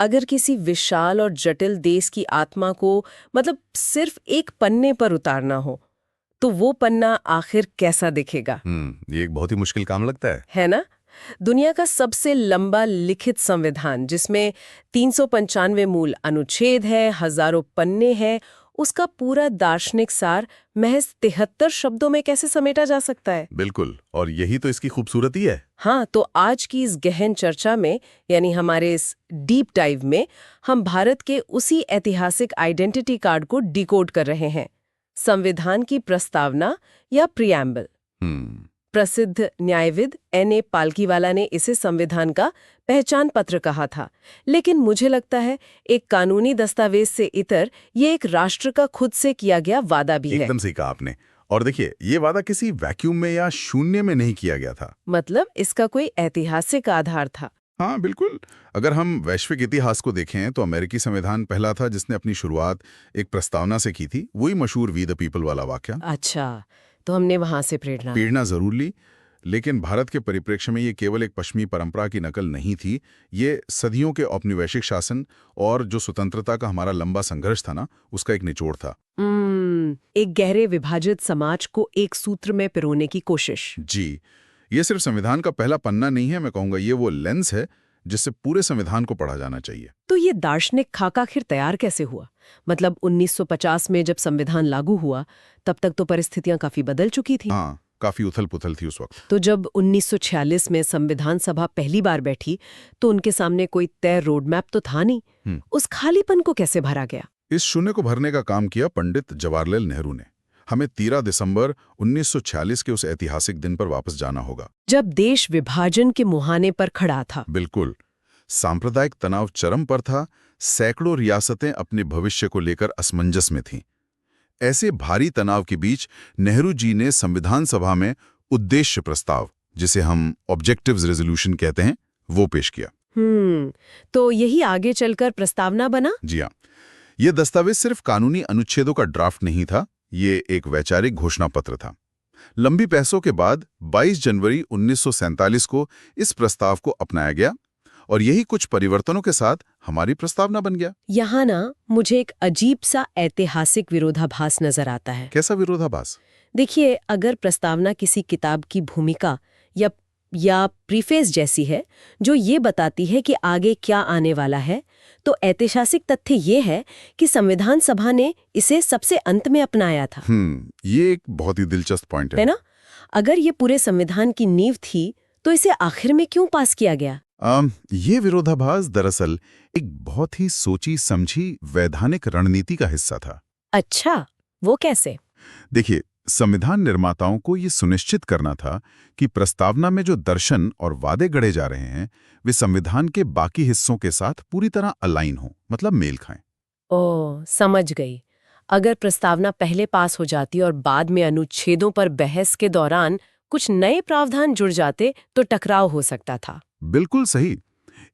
अगर किसी विशाल और जटिल देश की आत्मा को मतलब सिर्फ एक पन्ने पर उतारना हो तो वो पन्ना आखिर कैसा दिखेगा? ये एक बहुत ही मुश्किल काम लगता है ना? दुनिया का सबसे लंबा लिखित संविधान जिसमें 395 मूल अनुच्छेद है, हजारों पन्ने हैं, उसका पूरा दार्शनिक सार महज 73 शब्दों में कैसे समेटा जा सकता है? बिल्कुल, और यही तो इसकी खूबसूरती है। हाँ, तो आज की इस गहन चर्चा में यानी हमारे इस डीप डाइव में हम भारत के उसी ऐतिहासिक आइडेंटिटी कार्ड को डिकोड कर रहे हैं, संविधान की प्रस्तावना या प्रियम्बल। प्रसिद्ध न्यायविद N.A. पालकीवाला ने इसे संविधान का पहचान पत्र कहा था, लेकिन मुझे लगता है एक कानूनी दस्तावेज से इतर ये एक राष्ट्र का खुद से किया गया वादा भी है। एकदम सही कहा आपने। और देखिए, ये वादा किसी वैक्यूम में या शून्य में नहीं किया गया था। मतलब इसका कोई ऐतिहासिक आधार था। हाँ बिल्कुल। अगर हम वैश्विक इतिहास को देखें तो अमेरिकी संविधान पहला था जिसने अपनी शुरुआत एक प्रस्तावना से की थी, वही मशहूर वी द पीपल वाला वाक्य। अच्छा, तो हमने वहां से प्रेरणा जरूर ली, लेकिन भारत के परिप्रेक्ष्य में ये केवल एक पश्चिमी परंपरा की नकल नहीं थी। ये सदियों के औपनिवेशिक शासन और जो स्वतंत्रता का हमारा लंबा संघर्ष था ना, उसका एक निचोड़ था। एक गहरे विभाजित समाज को एक सूत्र में पिरोने की कोशिश। जी, ये सिर्फ संविधान का पहला पन्ना नहीं है, मैं कहूँगा ये वो लेंस है जिससे पूरे संविधान को पढ़ा जाना चाहिए। तो ये दार्शनिक खाका आखिर तैयार कैसे हुआ? मतलब 1950 में जब संविधान लागू हुआ तब तक तो परिस्थितियां काफी बदल चुकी थी। हाँ, काफी उथल-पुथल थी उस वक्त। तो जब 1946 में संविधान सभा पहली बार बैठी तो उनके सामने कोई तय रोड मैप तो था नहीं। उस खालीपन को कैसे भरा गया? इस शून्य को भरने का काम किया पंडित जवाहरलाल नेहरू ने। हमें 13 दिसंबर 1946 के उस ऐतिहासिक दिन पर वापस जाना होगा, जब देश विभाजन के मुहाने पर खड़ा था। बिल्कुल। सांप्रदायिक तनाव चरम पर था, सैकड़ों रियासतें अपने भविष्य को लेकर असमंजस में थीं। ऐसे भारी तनाव के बीच नेहरू जी ने संविधान सभा में उद्देश्य प्रस्ताव, जिसे हम ऑब्जेक्टिव्स रेजोल्यूशन कहते हैं, वो पेश किया। तो यही आगे चलकर प्रस्तावना बना? जी हाँ, ये दस्तावेज सिर्फ कानूनी अनुच्छेदों का ड्राफ्ट नहीं था, ये एक वैचारिक घोषणा पत्र था। लंबी बहसों के बाद 22 जनवरी 1947 को इस प्रस्ताव को अपनाया गया और यही कुछ परिवर्तनों के साथ हमारी प्रस्तावना बन गया। यहाँ ना मुझे एक अजीब सा ऐतिहासिक विरोधाभास नजर आता है। कैसा विरोधाभास? देखिए, अगर प्रस्तावना किसी किताब की भूमिका या प्रीफेस जैसी है जो ये बताती है कि आगे क्या आने वाला है, तो ऐतिहासिक तथ्य ये है कि संविधान सभा ने इसे सबसे अंत में अपनाया था। ये एक बहुत ही दिलचस्प पॉइंट है ना? अगर ये पूरे संविधान की नींव थी तो इसे आखिर में क्यों पास किया गया? ये विरोधाभास दरअसल एक बहुत ही सोची समझी वैधानिक रणनीति का हिस्सा था। अच्छा, वो कैसे? देखिए, संविधान निर्माताओं को ये सुनिश्चित करना था कि प्रस्तावना में जो दर्शन और वादे गढ़े जा रहे हैं वे संविधान के बाकी हिस्सों के साथ पूरी तरह अलाइन हो, मतलब मेल खाएं। ओह, समझ गई। अगर प्रस्तावना पहले पास हो जाती और बाद में अनुच्छेदों पर बहस के दौरान कुछ नए प्रावधान जुड़ जाते तो टकराव हो सकता था। बिल्कुल सही,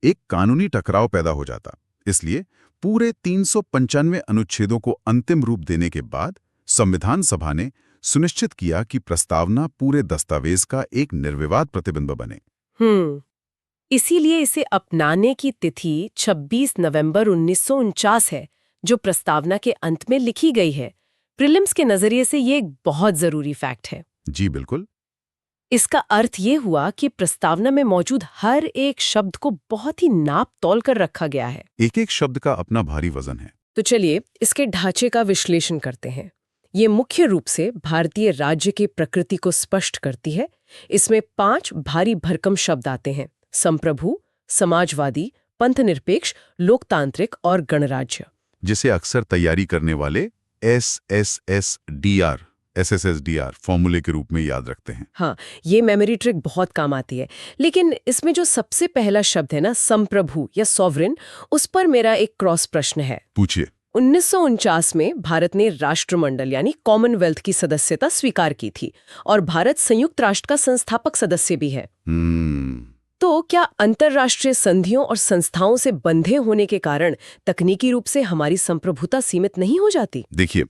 एक कानूनी टकराव पैदा हो जाता। इसलिए पूरे 395 अनुच्छेदों को अंतिम रूप देने के बाद संविधान सभा ने सुनिश्चित किया कि प्रस्तावना पूरे दस्तावेज का एक निर्विवाद प्रतिबिंब बने। इसीलिए इसे अपनाने की तिथि 26 नवंबर 1949 है, जो प्रस्तावना के अंत में लिखी गई है। प्रीलिम्स के नजरिए से ये एक बहुत जरूरी फैक्ट है। जी बिल्कुल। इसका अर्थ ये हुआ कि प्रस्तावना में मौजूद हर एक शब्द को बहुत ही नाप तौल कर रखा गया है। एक एक शब्द का अपना भारी वजन है। तो चलिए इसके ढांचे का विश्लेषण करते हैं। ये मुख्य रूप से भारतीय राज्य की प्रकृति को स्पष्ट करती है। इसमें 5 भारी भरकम शब्द आते हैं: संप्रभु, समाजवादी, पंथनिरपेक्ष, लोकतांत्रिक और गणराज्य, जिसे अक्सर तैयारी करने वाले SSSDR फॉर्मूले के रूप में याद रखते हैं। हाँ, ये मेमोरी ट्रिक बहुत काम आती है। लेकिन इसमें जो सबसे पहला शब्द है ना, संप्रभु या सॉवरेन, उस पर मेरा एक क्रॉस प्रश्न है। पूछिए। 1949 में भारत ने राष्ट्रमंडल यानी कॉमनवेल्थ की सदस्यता स्वीकार की थी और भारत संयुक्त राष्ट्र का संस्थापक सदस्य भी है। तो क्या अंतर्राष्ट्रीय संधियों और संस्थाओं से बंधे होने के कारण तकनीकी रूप से हमारी संप्रभुता सीमित नहीं हो जाती? देखिए,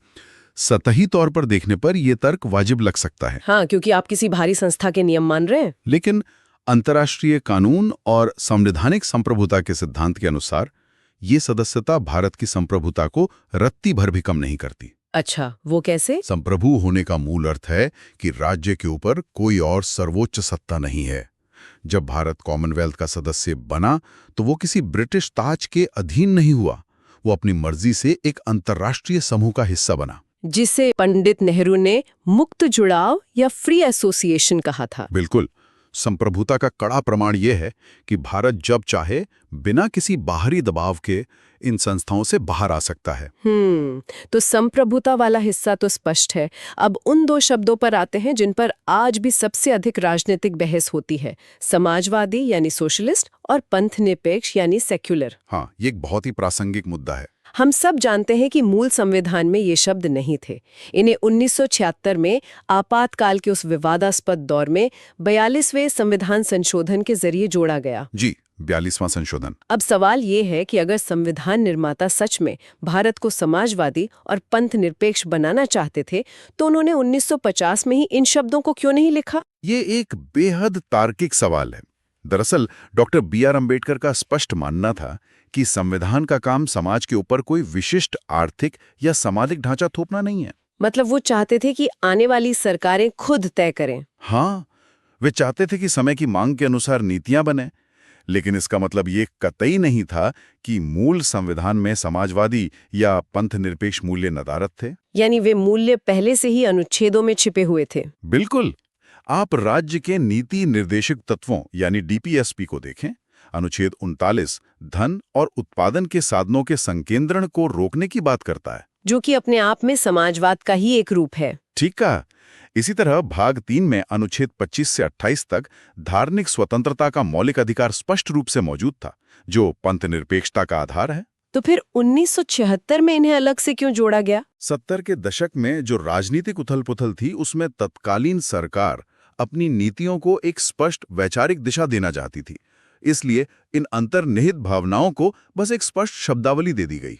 सतही तौर पर देखने पर यह तर्क वाजिब लग सकता है। हाँ, क्योंकि आप किसी भारी संस्था के नियम मान रहे हैं। लेकिन अंतर्राष्ट्रीय कानून और संवैधानिक संप्रभुता के सिद्धांत के अनुसार ये सदस्यता भारत की संप्रभुता को रत्ती भर भी कम नहीं करती। अच्छा, वो कैसे? संप्रभु होने का मूल अर्थ है कि राज्य के ऊपर कोई और सर्वोच्च सत्ता नहीं है। जब भारत कॉमनवेल्थ का सदस्य बना तो वो किसी ब्रिटिश ताज के अधीन नहीं हुआ, वो अपनी मर्जी से एक अंतर्राष्ट्रीय समूह का हिस्सा बना, जिसे पंडित नेहरू ने मुक्त जुड़ाव या फ्री एसोसिएशन कहा था। बिल्कुल। संप्रभुता का कड़ा प्रमाण यह है कि भारत जब चाहे बिना किसी बाहरी दबाव के इन संस्थाओं से बाहर आ सकता है। तो संप्रभुता वाला हिस्सा तो स्पष्ट है। अब उन दो शब्दों पर आते हैं जिन पर आज भी सबसे अधिक राजनीतिक बहस होती है, समाजवादी यानी सोशलिस्ट और पंथनिरपेक्ष यानी सेक्युलर। हाँ, ये एक बहुत ही प्रासंगिक मुद्दा है। हम सब जानते हैं कि मूल संविधान में ये शब्द नहीं थे। इन्हें 1976 में आपातकाल के उस विवादास्पद दौर में 42वें संविधान संशोधन के जरिए जोड़ा गया। जी, 42वां संशोधन। अब सवाल ये है कि अगर संविधान निर्माता सच में भारत को समाजवादी और पंथ निरपेक्ष बनाना चाहते थे तो उन्होंने 1950 में ही इन शब्दों को क्यों नहीं लिखा? ये एक बेहद तार्किक सवाल है। दरअसल डॉक्टर B.R. अम्बेडकर का स्पष्ट मानना था कि संविधान का काम समाज के ऊपर कोई विशिष्ट आर्थिक या सामाजिक ढांचा थोपना नहीं है। मतलब वो चाहते थे कि आने वाली सरकारें खुद तय करें। हाँ, वे चाहते थे कि समय की मांग के अनुसार नीतियां बने, लेकिन इसका मतलब ये कतई नहीं था कि मूल संविधान में समाजवादी या पंथ निरपेक्ष मूल्य नदारद थे। यानी वे मूल्य पहले से ही अनुच्छेदों में छिपे हुए थे। बिल्कुल। आप राज्य के नीति निर्देशक तत्वों यानी DPSP को देखें। अनुच्छेद 39 धन और उत्पादन के साधनों के संकेंद्रण को रोकने की बात करता है, जो कि अपने आप में समाजवाद का ही एक रूप है। ठीक कहा। इसी तरह भाग 3 में अनुच्छेद 25 से 28 तक धार्मिक स्वतंत्रता का मौलिक अधिकार स्पष्ट रूप से मौजूद था, जो पंथ निरपेक्षता का आधार है। तो फिर 1976 में इन्हें अलग से क्यों जोड़ा गया? 70 के दशक में जो राजनीतिक उथल-पुथल थी, उसमें तत्कालीन सरकार अपनी नीतियों को एक स्पष्ट वैचारिक दिशा देना चाहती थी। इसलिए इन अंतर्निहित भावनाओं को बस एक स्पष्ट शब्दावली दे दी गई।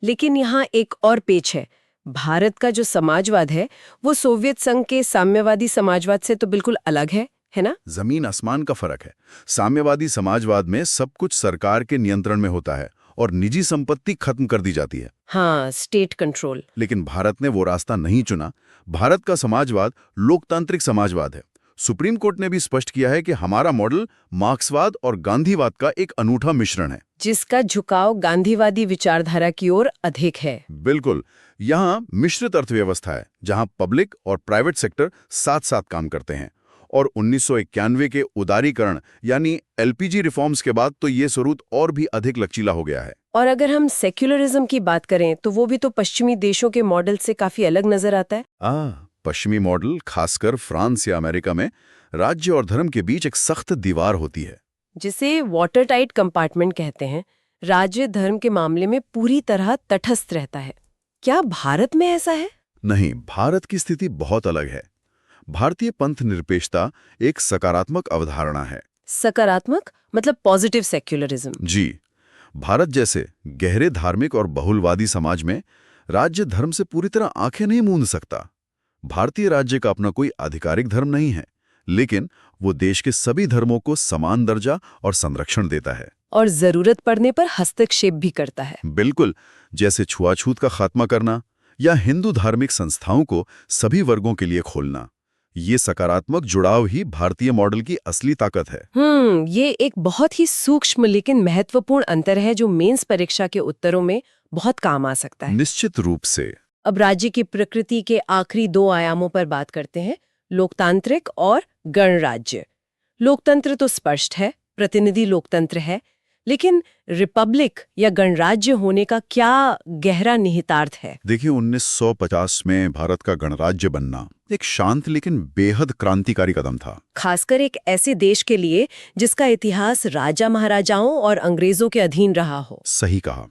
लेकिन यहाँ एक और पेच है। भारत का जो समाजवाद है वो सोवियत संघ के साम्यवादी समाजवाद से तो बिल्कुल अलग है ना? जमीन आसमान का फर्क है। साम्यवादी समाजवाद में सब कुछ सरकार के नियंत्रण में होता है और निजी संपत्ति खत्म कर दी जाती है। हाँ, स्टेट कंट्रोल। लेकिन भारत ने वो रास्ता नहीं चुना। भारत का समाजवाद लोकतांत्रिक समाजवाद है। सुप्रीम कोर्ट ने भी स्पष्ट किया है कि हमारा मॉडल मार्क्सवाद और गांधीवाद का एक अनूठा मिश्रण है, जिसका झुकाव गांधीवादी विचारधारा की ओर अधिक है। बिल्कुल। यहाँ मिश्रित अर्थव्यवस्था है, जहाँ पब्लिक और प्राइवेट सेक्टर साथ साथ काम करते हैं। और 1991 के उदारीकरण यानी LPG रिफॉर्म्स के बाद तो ये स्वरूप और भी अधिक लचीला हो गया है। और अगर हम सेक्युलरिज्म की बात करें तो वो भी तो पश्चिमी देशों के मॉडल से काफी अलग नजर आता है। पश्चिमी मॉडल, खासकर फ्रांस या अमेरिका में, राज्य और धर्म के बीच एक सख्त दीवार होती है, जिसे वाटर टाइट कंपार्टमेंट कहते हैं। राज्य धर्म के मामले में पूरी तरह तटस्थ रहता है। क्या भारत में ऐसा है? नहीं, भारत की स्थिति बहुत अलग है। भारतीय पंथ निरपेक्षता एक सकारात्मक अवधारणा है। सकारात्मक मतलब पॉजिटिव सेक्युलरिज्म? जी। भारत जैसे गहरे धार्मिक और बहुलवादी समाज में राज्य धर्म से पूरी तरह आंखें नहीं मूंद सकता। भारतीय राज्य का अपना कोई आधिकारिक धर्म नहीं है, लेकिन वो देश के सभी धर्मों को समान दर्जा और संरक्षण देता है और जरूरत पड़ने पर हस्तक्षेप भी करता है। बिल्कुल, जैसे छुआछूत का खात्मा करना या हिंदू धार्मिक संस्थाओं को सभी वर्गों के लिए खोलना। ये सकारात्मक जुड़ाव ही भारतीय मॉडल की असली ताकत है। ये एक बहुत ही सूक्ष्म लेकिन महत्वपूर्ण अंतर है जो मेंस परीक्षा के उत्तरों में बहुत काम आ सकता है। निश्चित रूप से। अब राज्य की प्रकृति के आखिरी दो आयामों पर बात करते हैं, लोकतांत्रिक और गणराज्य। लोकतंत्र तो स्पष्ट है, प्रतिनिधि लोकतंत्र है, लेकिन रिपब्लिक या गणराज्य होने का क्या गहरा निहितार्थ है? देखिए, 1950 में भारत का गणराज्य बनना एक शांत लेकिन बेहद क्रांतिकारी कदम था, खासकर एक ऐसे देश के लिए जिसका इतिहास राजा महाराजाओं और अंग्रेजों के अधीन रहा हो। सही कहा।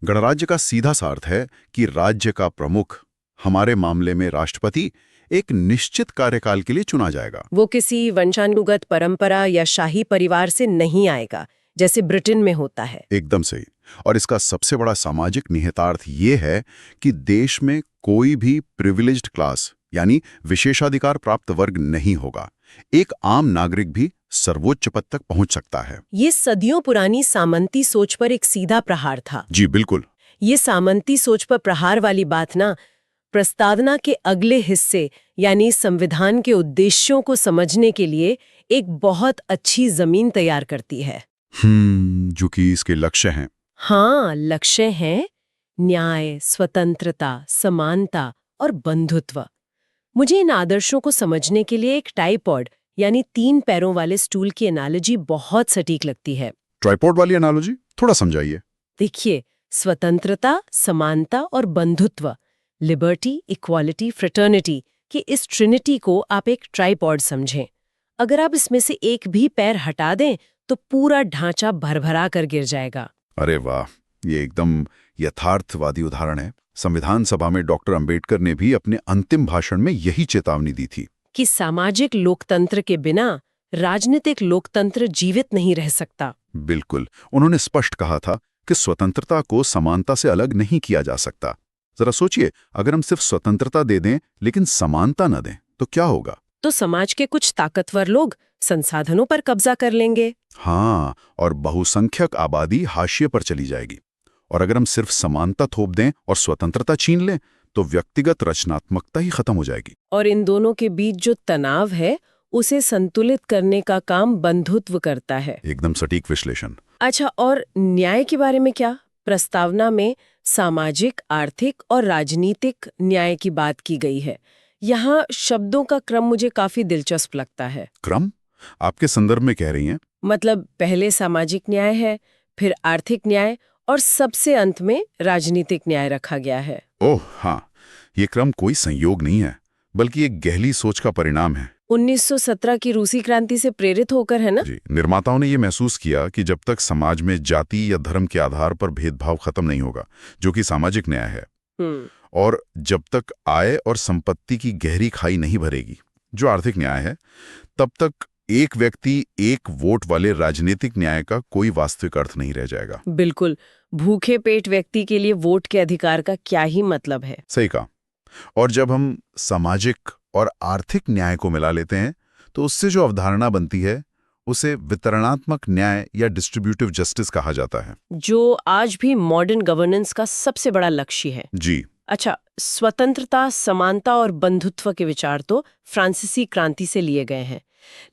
गणराज्य का सीधा सा अर्थ है कि राज्य का प्रमुख, हमारे मामले में राष्ट्रपति, एक निश्चित कार्यकाल के लिए चुना जाएगा। वो किसी वंशानुगत परंपरा या शाही परिवार से नहीं आएगा, जैसे ब्रिटेन में होता है। एकदम सही। और इसका सबसे बड़ा सामाजिक निहितार्थ ये है कि देश में कोई भी प्रिविलेज्ड क्लास यानी विशेषाधिकार प्राप्त वर्ग नहीं होगा। एक आम नागरिक भी सर्वोच्च पद तक पहुंच सकता है। ये सदियों पुरानी सामंती सोच पर एक सीधा प्रहार था। जी बिल्कुल। ये सामंती सोच पर प्रहार वाली बात ना प्रस्तावना के अगले हिस्से यानी संविधान के उद्देश्यों को समझने के लिए एक बहुत अच्छी जमीन तैयार करती है। जो कि इसके लक्ष्य हैं। हाँ, लक्ष्य हैं न्याय, स्वतंत्रता, समानता और बंधुत्व। मुझे इन आदर्शों को समझने के लिए एक ट्राइपॉड यानी 3 पैरों वाले स्टूल की एनालॉजी बहुत सटीक लगती है। ट्राइपॉड वाली एनालॉजी थोड़ा समझाइए। देखिए, स्वतंत्रता, समानता और बंधुत्व, लिबर्टी, इक्वालिटी, फ्रेटर्निटी की इस ट्रिनिटी को आप एक ट्राइपॉड समझें। अगर आप इसमें से एक भी पैर हटा दें तो पूरा ढांचा भरभरा कर गिर जाएगा। अरे वाह, ये एकदम यथार्थवादी उदाहरण है। संविधान सभा में डॉक्टर अंबेडकर ने भी अपने अंतिम भाषण में यही चेतावनी दी थी कि सामाजिक लोकतंत्र के बिना राजनीतिक लोकतंत्र जीवित नहीं रह सकता। बिल्कुल, उन्होंने स्पष्ट कहा था कि स्वतंत्रता को समानता से अलग नहीं किया जा सकता। जरा सोचिए, अगर हम सिर्फ स्वतंत्रता दे दें लेकिन समानता न दें तो क्या होगा? तो समाज के कुछ ताकतवर लोग संसाधनों पर कब्जा कर लेंगे। हाँ, और बहुसंख्यक आबादी हाशिए पर चली जाएगी। और अगर हम सिर्फ समानता थोप दें और स्वतंत्रता छीन लें तो व्यक्तिगत रचनात्मकता ही खत्म हो जाएगी। और इन दोनों के बीच जो तनाव है उसे संतुलित करने का काम बंधुत्व करता है। एकदम सटीक विश्लेषण। अच्छा, और न्याय के बारे में क्या? प्रस्तावना में सामाजिक, आर्थिक और राजनीतिक न्याय की बात की गई है। यहाँ शब्दों का क्रम मुझे काफी दिलचस्प लगता है। क्रम? आपके संदर्भ में कह रही हैं? मतलब पहले सामाजिक न्याय है, फिर आर्थिक न्याय और सबसे अंत में राजनीतिक न्याय रखा गया है। ओह हाँ, ये क्रम कोई संयोग नहीं है, बल्कि एक गहरी सोच का परिणाम है। 1917 की रूसी क्रांति से प्रेरित होकर, है ना? जी, निर्माताओं ने ये महसूस किया कि जब तक समाज में जाति या धर्म के आधार पर भेदभाव खत्म नहीं होगा, जो कि सामाजिक न्याय है, और जब तक आय और संपत्ति की गहरी खाई नहीं भरेगी, जो आर्थिक न्याय है, तब तक एक व्यक्ति एक वोट वाले राजनीतिक न्याय का कोई वास्तविक अर्थ नहीं रह जाएगा। बिल्कुल, भूखे पेट व्यक्ति के लिए वोट के अधिकार का क्या ही मतलब है। सही कहा। और जब हम सामाजिक और आर्थिक न्याय को मिला लेते हैं तो उससे जो अवधारणा बनती है उसे वितरणात्मक न्याय या डिस्ट्रीब्यूटिव जस्टिस कहा जाता है, जो आज भी मॉडर्न गवर्नेंस का सबसे बड़ा लक्ष्य है। जी। अच्छा, स्वतंत्रता, समानता और बंधुत्व के विचार तो फ्रांसीसी क्रांति से लिए गए हैं,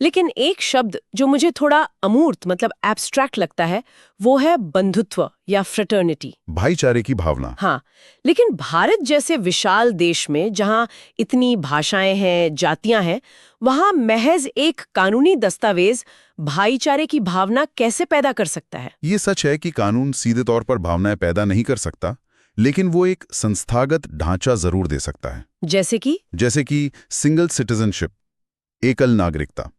लेकिन एक शब्द जो मुझे थोड़ा अमूर्त मतलब एब्स्ट्रैक्ट लगता है वो है बंधुत्व या फ्रेटर्निटी, भाईचारे की भावना। हाँ, लेकिन भारत जैसे विशाल देश में जहाँ इतनी भाषाएं हैं, जातियां हैं, वहाँ महज एक कानूनी दस्तावेज भाईचारे की भावना कैसे पैदा कर सकता है? ये सच है कि कानून सीधे तौर पर भावनाएं पैदा नहीं कर सकता, लेकिन वो एक संस्थागत ढांचा जरूर दे सकता है। जैसे कि सिंगल सिटीजनशिप, एकल नागरिकता।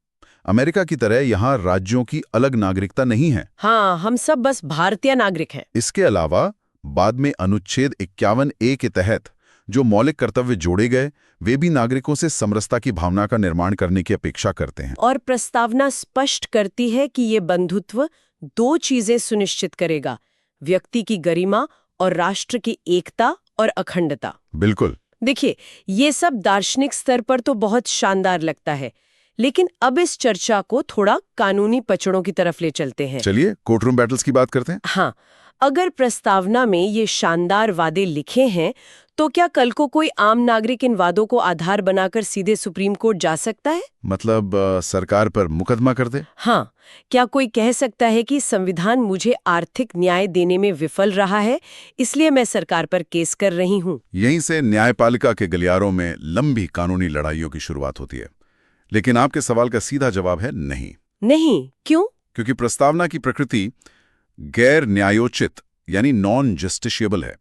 अमेरिका की तरह यहाँ राज्यों की अलग नागरिकता नहीं है। हाँ, हम सब बस भारतीय नागरिक हैं। इसके अलावा बाद में अनुच्छेद 51A के तहत जो मौलिक कर्तव्य जोड़े गए, वे भी नागरिकों से समरसता की भावना का निर्माण करने की अपेक्षा करते हैं। और प्रस्तावना स्पष्ट करती है कि ये बंधुत्व 2 चीजें सुनिश्चित करेगा: व्यक्ति की गरिमा और राष्ट्र की एकता और अखंडता। बिल्कुल। देखिए, ये सब दार्शनिक स्तर पर तो बहुत शानदार लगता है, लेकिन अब इस चर्चा को थोड़ा कानूनी पचड़ों की तरफ ले चलते हैं। चलिए कोर्टरूम बैटल्स की बात करते हैं। हाँ, अगर प्रस्तावना में ये शानदार वादे लिखे हैं तो क्या कल को कोई आम नागरिक इन वादों को आधार बनाकर सीधे सुप्रीम कोर्ट जा सकता है? मतलब सरकार पर मुकदमा कर दे? हाँ, क्या कोई कह सकता है कि संविधान मुझे आर्थिक न्याय देने में विफल रहा है, इसलिए मैं सरकार पर केस कर रही हूँ? यहीं से न्यायपालिका के गलियारों में लंबी कानूनी लड़ाइयों की शुरुआत होती है। लेकिन आपके सवाल का सीधा जवाब है नहीं। नहीं, क्यों? क्योंकि प्रस्तावना की प्रकृति गैर न्यायोचित यानी नॉन जस्टिशिएबल है।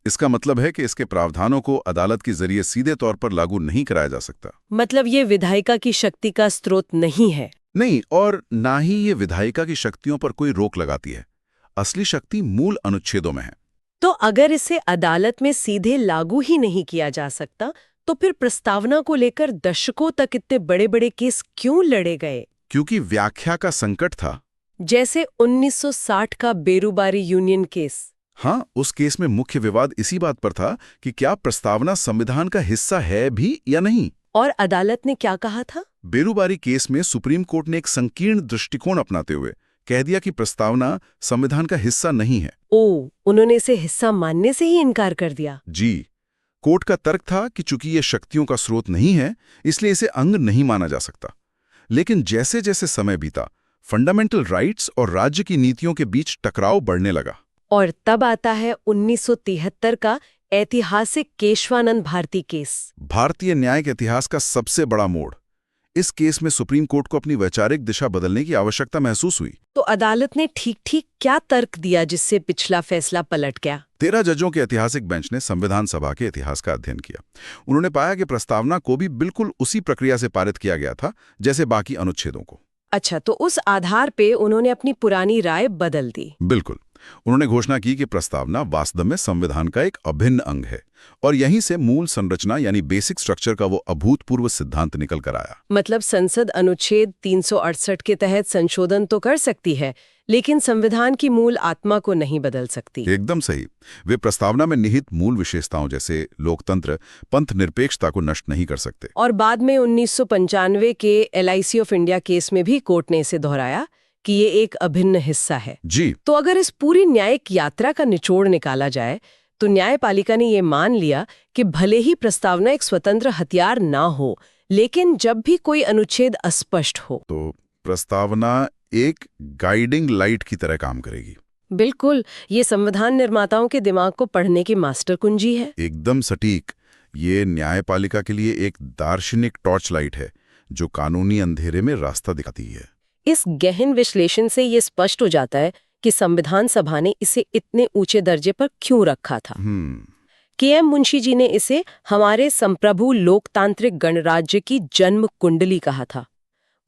इसका मतलब है कि इसके प्रावधानों को अदालत के जरिए सीधे तौर पर लागू नहीं कराया जा सकता। मतलब ये विधायिका की शक्ति का स्रोत नहीं है? नहीं, और ना ही ये विधायिका की शक्तियों पर कोई रोक लगाती है। असली शक्ति मूल अनुच्छेदों में है। तो अगर इसे अदालत में सीधे लागू ही नहीं किया जा सकता तो फिर प्रस्तावना को लेकर दशकों तक इतने बड़े-बड़े केस क्यों लड़े गए? क्योंकि व्याख्या का संकट था। जैसे 1960 का बेरूबारी यूनियन केस। हाँ, उस केस में मुख्य विवाद इसी बात पर था कि क्या प्रस्तावना संविधान का हिस्सा है भी या नहीं। और अदालत ने क्या कहा था? बेरुबारी केस में सुप्रीम कोर्ट ने एक संकीर्ण दृष्टिकोण अपनाते हुए कह दिया कि प्रस्तावना संविधान का हिस्सा नहीं है। उन्होंने इसे हिस्सा मानने से ही इनकार कर दिया। जी, कोर्ट का तर्क था कि चूंकि ये शक्तियों का स्रोत नहीं है, इसलिए इसे अंग नहीं माना जा सकता। लेकिन जैसे जैसे समय बीता, फंडामेंटल राइट्स और राज्य की नीतियों के बीच टकराव बढ़ने लगा। और तब आता है 1973 का ऐतिहासिक केशवानंद भारती केस। भारतीय न्याय के इतिहास का सबसे बड़ा मोड़। इस केस में सुप्रीम कोर्ट को अपनी वैचारिक दिशा बदलने की आवश्यकता महसूस हुई। तो अदालत ने ठीक क्या तर्क दिया जिससे पिछला फैसला पलट गया? 13 जजों के ऐतिहासिक बेंच ने संविधान सभा के इतिहास का अध्ययन किया। उन्होंने पाया कि प्रस्तावना को भी बिल्कुल उसी प्रक्रिया से पारित किया गया था जैसे बाकी अनुच्छेदों को। अच्छा, तो उस आधार पे उन्होंने अपनी पुरानी राय बदल दी। बिल्कुल। उन्होंने घोषणा की कि प्रस्तावना वास्तव में संविधान का एक अभिन्न अंग है और यहीं से मूल संरचना यानी बेसिक स्ट्रक्चर का वो अभूतपूर्व सिद्धांत निकल कर आया। मतलब संसद अनुच्छेद 368 के तहत संशोधन तो कर सकती है, लेकिन संविधान की मूल आत्मा को नहीं बदल सकती। एकदम सही। वे प्रस्तावना में निहित मूल विशेषताओं जैसे लोकतंत्र, पंथ निरपेक्षता को नष्ट नहीं कर सकते। और बाद में 1995 के LIC ऑफ इंडिया केस में भी कोर्ट ने इसे दोहराया कि ये एक अभिन्न हिस्सा है। जी। तो अगर इस पूरी न्यायिक यात्रा का निचोड़ निकाला जाए तो न्यायपालिका ने ये मान लिया कि भले ही प्रस्तावना एक स्वतंत्र हथियार ना हो, लेकिन जब भी कोई अनुच्छेद अस्पष्ट हो तो प्रस्तावना एक गाइडिंग लाइट की तरह काम करेगी। बिल्कुल, ये संविधान निर्माताओं के दिमाग को पढ़ने की मास्टर कुंजी है। एकदम सटीक। ये न्यायपालिका के लिए एक दार्शनिक टॉर्च लाइट है जो कानूनी अंधेरे में रास्ता दिखाती है। इस गहन विश्लेषण से ये स्पष्ट हो जाता है कि संविधान सभा ने इसे इतने ऊंचे दर्जे पर क्यों रखा था। KM मुंशी जी ने इसे हमारे संप्रभु लोकतांत्रिक गणराज्य की जन्म कुंडली कहा था।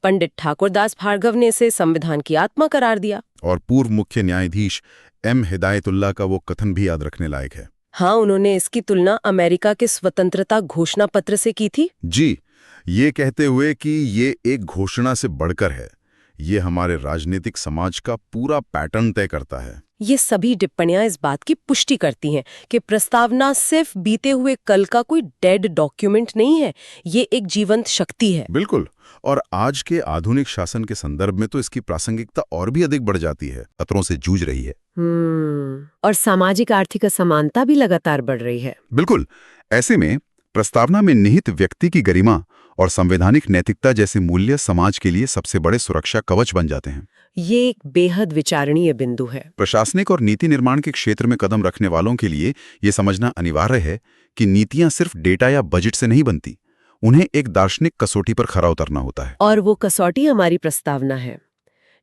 पंडित ठाकुरदास भार्गव ने इसे संविधान की आत्मा करार दिया। और पूर्व मुख्य न्यायाधीश M हिदायतुल्लाह का वो कथन भी याद रखने लायक है। हाँ, उन्होंने इसकी तुलना अमेरिका के स्वतंत्रता घोषणा पत्र से की थी। जी, ये कहते हुए कि ये एक घोषणा से बढ़कर है, ये हमारे राजनीतिक समाज का पूरा पैटर्न तय करता है। ये सभी टिप्पणियां इस बात की पुष्टि करती हैं कि प्रस्तावना सिर्फ बीते हुए कल का कोई डेड डॉक्यूमेंट नहीं है, ये एक जीवंत शक्ति है। बिल्कुल। और आज के आधुनिक शासन के संदर्भ में तो इसकी प्रासंगिकता और भी अधिक बढ़ जाती है। खतरों से जूझ रही है। और सामाजिक आर्थिक असमानता भी लगातार बढ़ रही है। बिल्कुल। ऐसे में प्रस्तावना में निहित व्यक्ति की गरिमा और संवैधानिक नैतिकता जैसे मूल्य समाज के लिए सबसे बड़े सुरक्षा कवच बन जाते हैं। ये एक बेहद विचारणीय बिंदु है। प्रशासनिक और नीति निर्माण के क्षेत्र में कदम रखने वालों के लिए ये समझना अनिवार्य है कि नीतियां सिर्फ डेटा या बजट से नहीं बनती, उन्हें एक दार्शनिक कसौटी पर खरा उतरना होता है। और वो कसौटी हमारी प्रस्तावना है।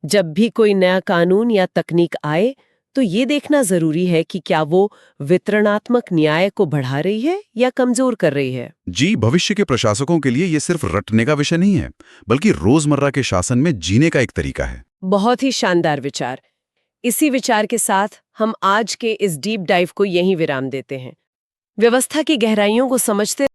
जब भी कोई नया कानून या तकनीक आए तो ये देखना जरूरी है कि क्या वो वितरणात्मक न्याय को बढ़ा रही है या कमजोर कर रही है। जी, भविष्य के प्रशासकों के लिए ये सिर्फ रटने का विषय नहीं है, बल्कि रोजमर्रा के शासन में जीने का एक तरीका है। बहुत ही शानदार विचार। इसी विचार के साथ हम आज के इस डीप डाइव को यहीं विराम देते हैं। व्यवस्था की गहराइयों को समझते